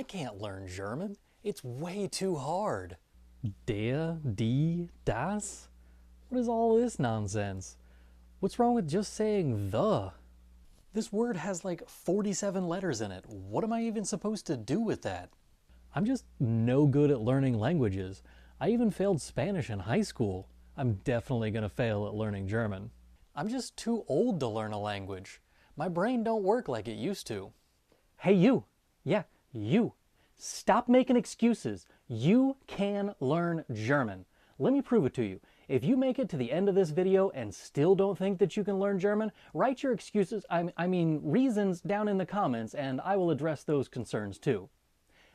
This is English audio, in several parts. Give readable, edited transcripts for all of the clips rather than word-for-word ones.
I can't learn German. It's way too hard. Der, die, das? What is all this nonsense? What's wrong with just saying the? This word has like 47 letters in it. What am I even supposed to do with that? I'm just no good at learning languages. I even failed Spanish in high school. I'm definitely gonna fail at learning German. I'm just too old to learn a language. My brain don't work like it used to. Hey, you! Yeah, you! Stop making excuses. You can learn German. Let me prove it to you. If you make it to the end of this video and still don't think that you can learn German, write your excuses, I mean reasons, down in the comments, and I will address those concerns too.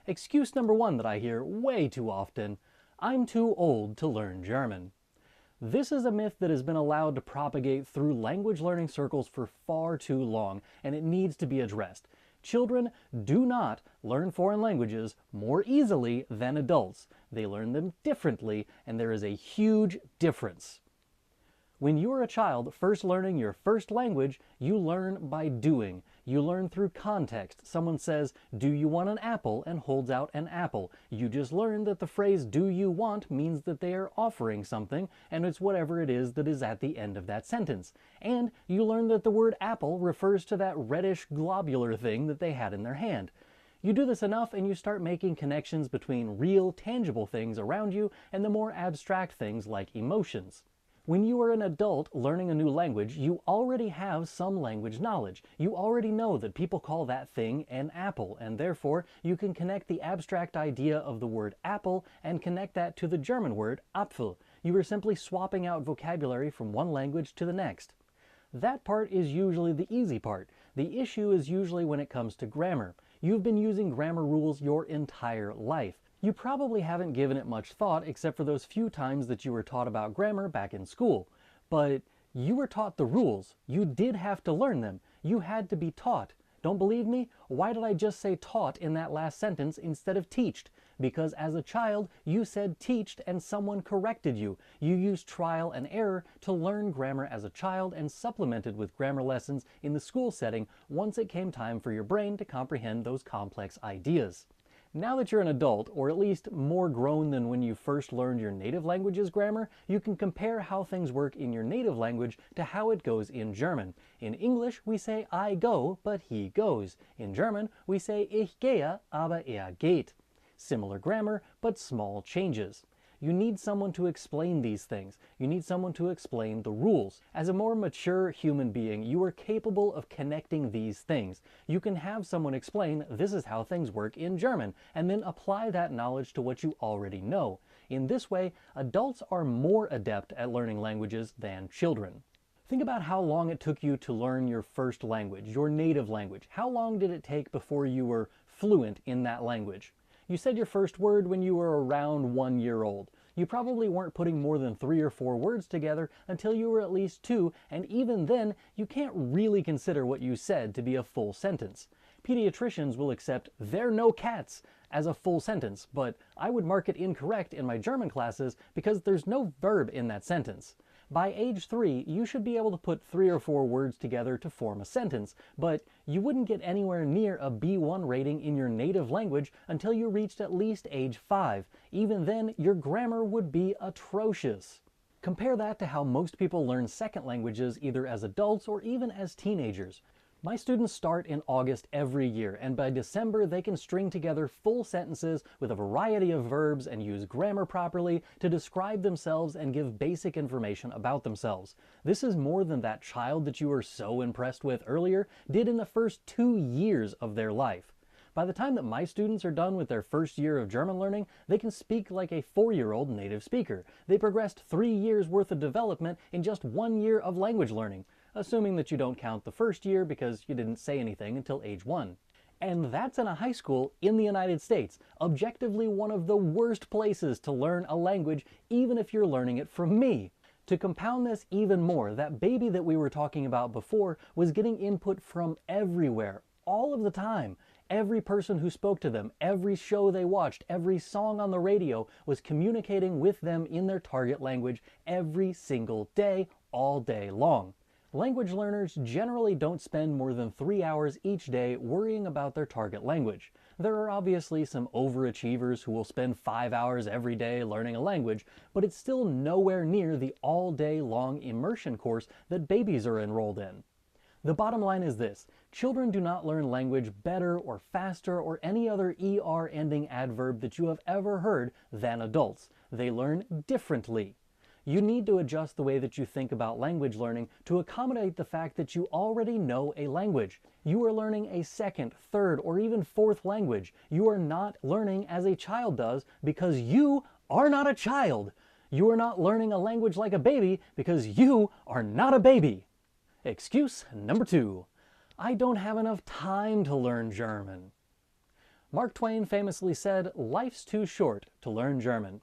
Excuse number one that I hear way too often: I'm too old to learn German. This is a myth that has been allowed to propagate through language learning circles for far too long, and it needs to be addressed. Children do not learn foreign languages more easily than adults. They learn them differently, and there is a huge difference. When you are a child first learning your first language, you learn by doing. You learn through context. Someone says, "Do you want an apple?" and holds out an apple. You just learn that the phrase "do you want" means that they are offering something, and it's whatever it is that is at the end of that sentence. And you learn that the word apple refers to that reddish globular thing that they had in their hand. You do this enough and you start making connections between real, tangible things around you and the more abstract things like emotions. When you are an adult learning a new language, you already have some language knowledge. You already know that people call that thing an apple, and therefore you can connect the abstract idea of the word apple and connect that to the German word Apfel. You are simply swapping out vocabulary from one language to the next. That part is usually the easy part. The issue is usually when it comes to grammar. You've been using grammar rules your entire life. You probably haven't given it much thought except for those few times that you were taught about grammar back in school. But you were taught the rules. You did have to learn them. You had to be taught. Don't believe me? Why did I just say taught in that last sentence instead of teached? Because as a child, you said teached and someone corrected you. You used trial and error to learn grammar as a child and supplemented with grammar lessons in the school setting once it came time for your brain to comprehend those complex ideas. Now that you're an adult, or at least more grown than when you first learned your native language's grammar, you can compare how things work in your native language to how it goes in German. In English, we say I go, but he goes. In German, we say ich gehe, aber er geht. Similar grammar, but small changes. You need someone to explain these things. You need someone to explain the rules. As a more mature human being, you are capable of connecting these things. You can have someone explain, this is how things work in German, and then apply that knowledge to what you already know. In this way, adults are more adept at learning languages than children. Think about how long it took you to learn your first language, your native language. How long did it take before you were fluent in that language? You said your first word when you were around 1 year old. You probably weren't putting more than 3 or 4 words together until you were at least 2, and even then, you can't really consider what you said to be a full sentence. Pediatricians will accept "they're no cats" as a full sentence, but I would mark it incorrect in my German classes because there's no verb in that sentence. By age 3, you should be able to put 3 or 4 words together to form a sentence, but you wouldn't get anywhere near a B1 rating in your native language until you reached at least age 5. Even then, your grammar would be atrocious. Compare that to how most people learn second languages either as adults or even as teenagers. My students start in August every year, and by December they can string together full sentences with a variety of verbs and use grammar properly to describe themselves and give basic information about themselves. This is more than that child that you were so impressed with earlier did in the first 2 years of their life. By the time that my students are done with their first year of German learning, they can speak like a 4-year-old native speaker. They progressed 3 years worth of development in just 1 year of language learning, assuming that you don't count the first year because you didn't say anything until age 1. And that's in a high school in the United States, objectively one of the worst places to learn a language, even if you're learning it from me. To compound this even more, that baby that we were talking about before was getting input from everywhere, all of the time. Every person who spoke to them, every show they watched, every song on the radio was communicating with them in their target language every single day, all day long. Language learners generally don't spend more than 3 hours each day worrying about their target language. There are obviously some overachievers who will spend 5 hours every day learning a language, but it's still nowhere near the all-day long immersion course that babies are enrolled in. The bottom line is this: children do not learn language better or faster or any other ER ending adverb that you have ever heard than adults. They learn differently. You need to adjust the way that you think about language learning to accommodate the fact that you already know a language. You are learning a second, third, or even fourth language. You are not learning as a child does because you are not a child. You are not learning a language like a baby because you are not a baby. Excuse number 2. I don't have enough time to learn German. Mark Twain famously said, "Life's too short to learn German."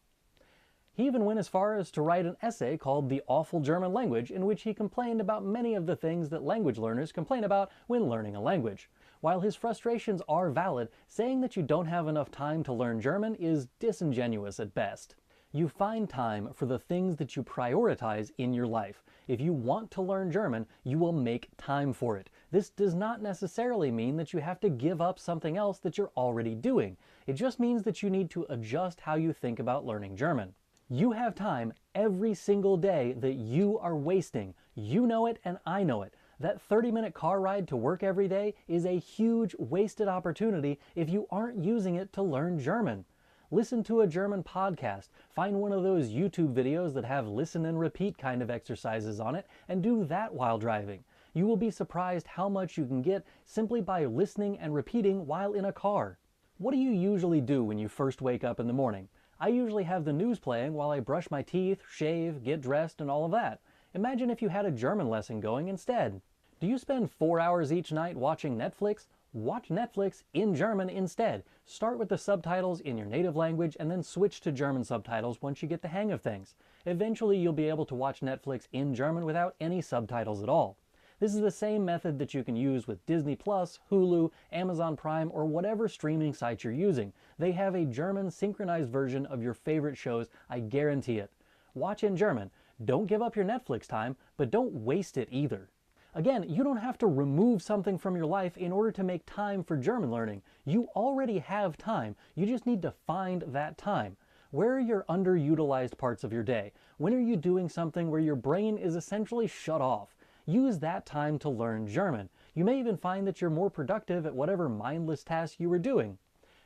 He even went as far as to write an essay called The Awful German Language, in which he complained about many of the things that language learners complain about when learning a language. While his frustrations are valid, saying that you don't have enough time to learn German is disingenuous at best. You find time for the things that you prioritize in your life. If you want to learn German, you will make time for it. This does not necessarily mean that you have to give up something else that you're already doing. It just means that you need to adjust how you think about learning German. You have time every single day that you are wasting. You know it and I know it. That 30-minute car ride to work every day is a huge wasted opportunity if you aren't using it to learn German. Listen to a German podcast, find one of those YouTube videos that have listen and repeat kind of exercises on it, and do that while driving. You will be surprised how much you can get simply by listening and repeating while in a car. What do you usually do when you first wake up in the morning? I usually have the news playing while I brush my teeth, shave, get dressed, and all of that. Imagine if you had a German lesson going instead. Do you spend 4 hours each night watching Netflix? Watch Netflix in German instead. Start with the subtitles in your native language and then switch to German subtitles once you get the hang of things. Eventually you'll be able to watch Netflix in German without any subtitles at all. This is the same method that you can use with Disney+, Hulu, Amazon Prime, or whatever streaming site you're using. They have a German synchronized version of your favorite shows, I guarantee it. Watch in German. Don't give up your Netflix time, but don't waste it either. Again, you don't have to remove something from your life in order to make time for German learning. You already have time. You just need to find that time. Where are your underutilized parts of your day? When are you doing something where your brain is essentially shut off? Use that time to learn German. You may even find that you're more productive at whatever mindless task you were doing.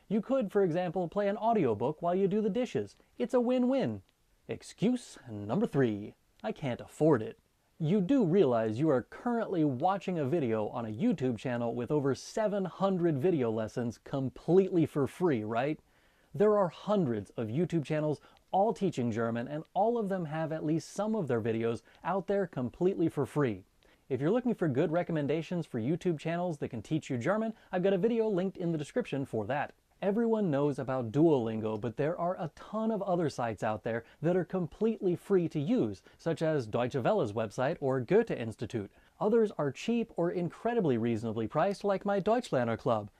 You could, for example, play an audiobook while you do the dishes. It's a win-win. Excuse number 3. I can't afford it. You do realize you are currently watching a video on a YouTube channel with over 700 video lessons completely for free, right? There are hundreds of YouTube channels all teaching German, and all of them have at least some of their videos out there completely for free. If you're looking for good recommendations for YouTube channels that can teach you German, I've got a video linked in the description for that. Everyone knows about Duolingo, but there are a ton of other sites out there that are completely free to use, such as Deutsche Welle's website or Goethe Institute. Others are cheap or incredibly reasonably priced, like my Deutschlerner club,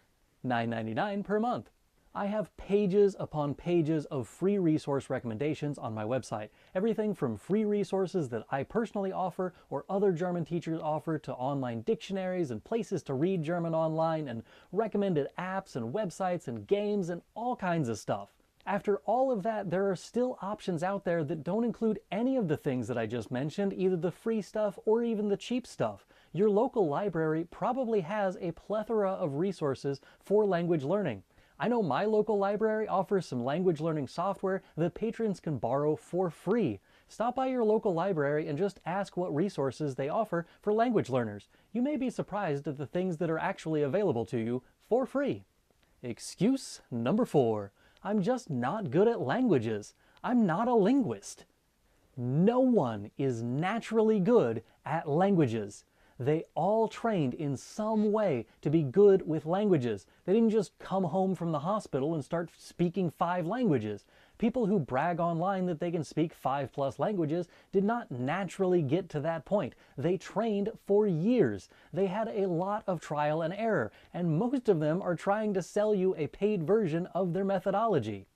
$9.99 per month. I have pages upon pages of free resource recommendations on my website. Everything from free resources that I personally offer or other German teachers offer to online dictionaries and places to read German online and recommended apps and websites and games and all kinds of stuff. After all of that, there are still options out there that don't include any of the things that I just mentioned, either the free stuff or even the cheap stuff. Your local library probably has a plethora of resources for language learning. I know my local library offers some language learning software that patrons can borrow for free. Stop by your local library and just ask what resources they offer for language learners. You may be surprised at the things that are actually available to you for free. Excuse number 4. I'm just not good at languages. I'm not a linguist. No one is naturally good at languages. They all trained in some way to be good with languages. They didn't just come home from the hospital and start speaking 5 languages. People who brag online that they can speak 5+ languages did not naturally get to that point. They trained for years. They had a lot of trial and error, and most of them are trying to sell you a paid version of their methodology.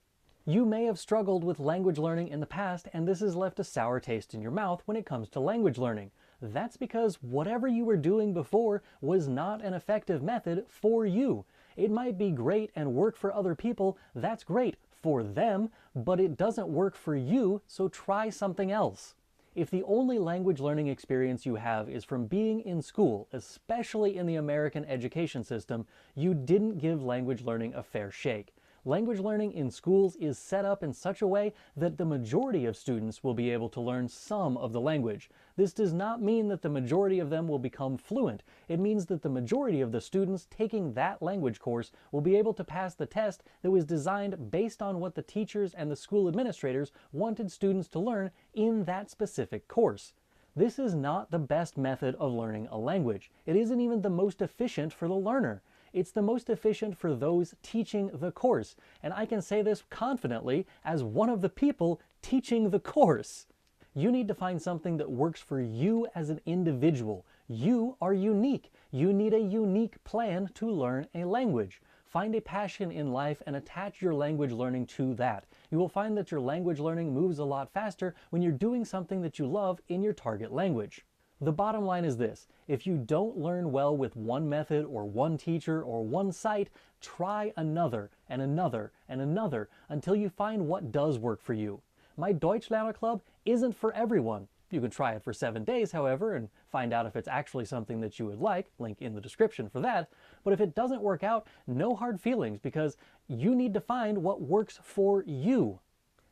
You may have struggled with language learning in the past, and this has left a sour taste in your mouth when it comes to language learning. That's because whatever you were doing before was not an effective method for you. It might be great and work for other people, that's great for them, but it doesn't work for you, so try something else. If the only language learning experience you have is from being in school, especially in the American education system, you didn't give language learning a fair shake. Language learning in schools is set up in such a way that the majority of students will be able to learn some of the language. This does not mean that the majority of them will become fluent. It means that the majority of the students taking that language course will be able to pass the test that was designed based on what the teachers and the school administrators wanted students to learn in that specific course. This is not the best method of learning a language. It isn't even the most efficient for the learner. It's the most efficient for those teaching the course, and I can say this confidently as one of the people teaching the course. You need to find something that works for you as an individual. You are unique. You need a unique plan to learn a language. Find a passion in life and attach your language learning to that. You will find that your language learning moves a lot faster when you're doing something that you love in your target language. The bottom line is this: if you don't learn well with one method or one teacher or one site, try another and another and another until you find what does work for you. My Deutschlerner Club isn't for everyone. You can try it for 7 days, however, and find out if it's actually something that you would like, link in the description for that. But if it doesn't work out, no hard feelings, because you need to find what works for you.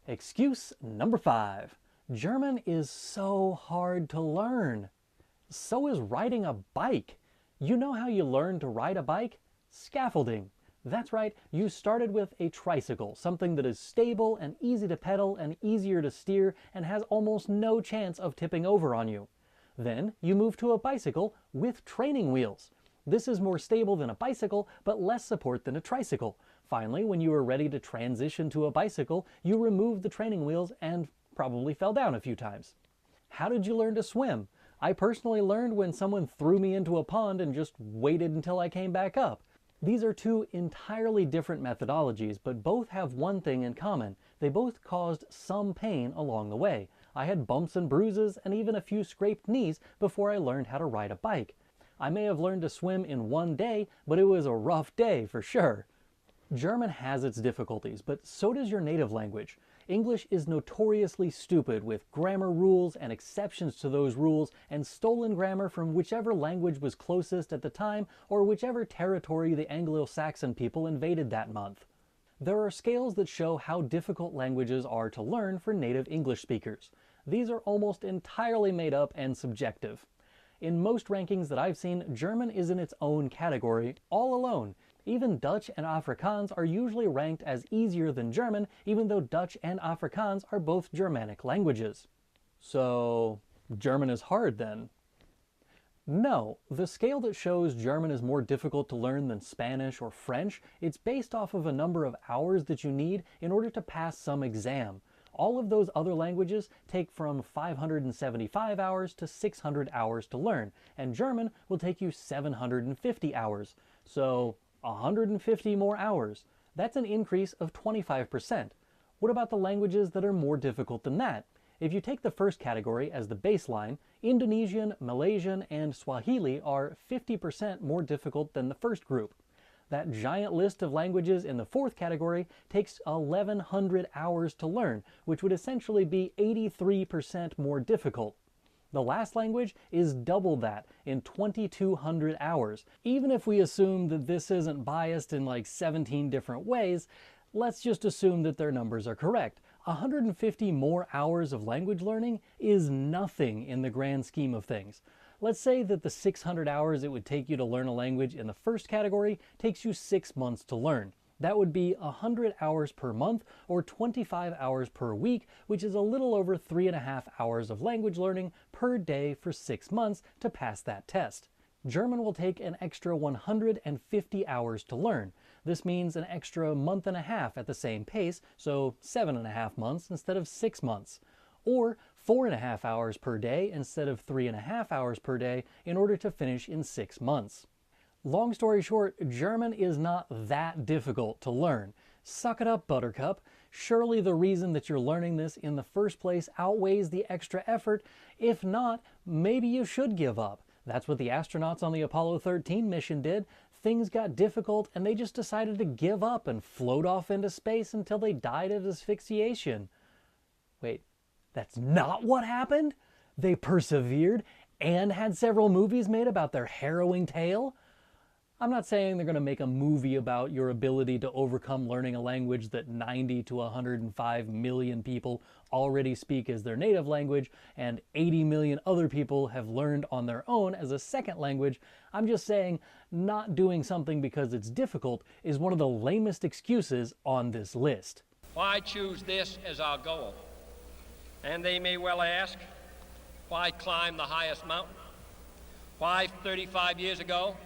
Excuse number 5. German is so hard to learn. So is riding a bike. You know how you learn to ride a bike? Scaffolding. That's right, you started with a tricycle, something that is stable and easy to pedal and easier to steer and has almost no chance of tipping over on you. Then you move to a bicycle with training wheels. This is more stable than a bicycle, but less support than a tricycle. Finally, when you were ready to transition to a bicycle, you removed the training wheels and probably fell down a few times. How did you learn to swim? I personally learned when someone threw me into a pond and just waited until I came back up. These are two entirely different methodologies, but both have one thing in common. They both caused some pain along the way. I had bumps and bruises and even a few scraped knees before I learned how to ride a bike. I may have learned to swim in one day, but it was a rough day for sure. German has its difficulties, but so does your native language. English is notoriously stupid with grammar rules and exceptions to those rules and stolen grammar from whichever language was closest at the time or whichever territory the Anglo-Saxon people invaded that month. There are scales that show how difficult languages are to learn for native English speakers. These are almost entirely made up and subjective. In most rankings that I've seen, German is in its own category, all alone. Even Dutch and Afrikaans are usually ranked as easier than German, even though Dutch and Afrikaans are both Germanic languages. So, German is hard then? No, the scale that shows German is more difficult to learn than Spanish or French, it's based off of a number of hours that you need in order to pass some exam. All of those other languages take from 575 hours to 600 hours to learn, and German will take you 750 hours. So, 150 more hours. That's an increase of 25%. What about the languages that are more difficult than that? If you take the first category as the baseline, Indonesian, Malaysian, and Swahili are 50% more difficult than the first group. That giant list of languages in the fourth category takes 1,100 hours to learn, which would essentially be 83% more difficult. The last language is double that in 2,200 hours. Even if we assume that this isn't biased in like 17 different ways, let's just assume that their numbers are correct. 150 more hours of language learning is nothing in the grand scheme of things. Let's say that the 600 hours it would take you to learn a language in the first category takes you 6 months to learn. That would be 100 hours per month or 25 hours per week, which is a little over 3.5 hours of language learning per day for 6 months to pass that test. German will take an extra 150 hours to learn. This means an extra month and a half at the same pace, so 7.5 months instead of 6 months. Or 4.5 hours per day instead of 3.5 hours per day in order to finish in 6 months. Long story short, German is not that difficult to learn. Suck it up, Buttercup. Surely the reason that you're learning this in the first place outweighs the extra effort. If not, maybe you should give up. That's what the astronauts on the Apollo 13 mission did. things got difficult and they just decided to give up and float off into space until they died of asphyxiation. Wait, that's not what happened? They persevered and had several movies made about their harrowing tale? I'm not saying they're going to make a movie about your ability to overcome learning a language that 90 to 105 million people already speak as their native language and 80 million other people have learned on their own as a second language. I'm just saying not doing something because it's difficult is one of the lamest excuses on this list. Why choose this as our goal? And they may well ask, why climb the highest mountain? Why 35 years ago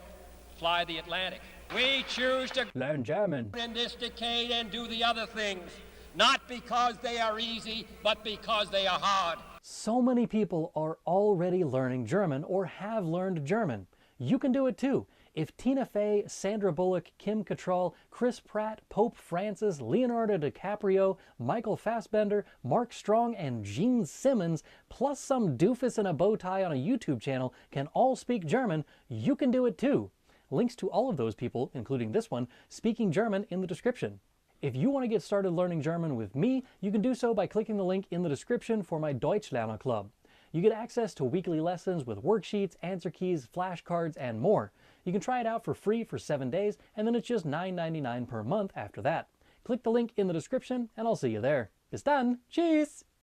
fly the Atlantic? We choose to Learn German in this decade and do the other things, not because they are easy, but because they are hard. So many people are already learning German or have learned German. You can do it too. If Tina Fey, Sandra Bullock, Kim Cattrall, Chris Pratt, Pope Francis, Leonardo DiCaprio, Michael Fassbender, Mark Strong, and Gene Simmons, plus some doofus in a bow tie on a YouTube channel can all speak German, you can do it too. Links to all of those people, including this one, speaking German in the description. If you want to get started learning German with me, you can do so by clicking the link in the description for my Deutschlerner Club. You get access to weekly lessons with worksheets, answer keys, flashcards, and more. You can try it out for free for 7 days, and then it's just $9.99 per month after that. Click the link in the description, and I'll see you there. Bis dann! Tschüss!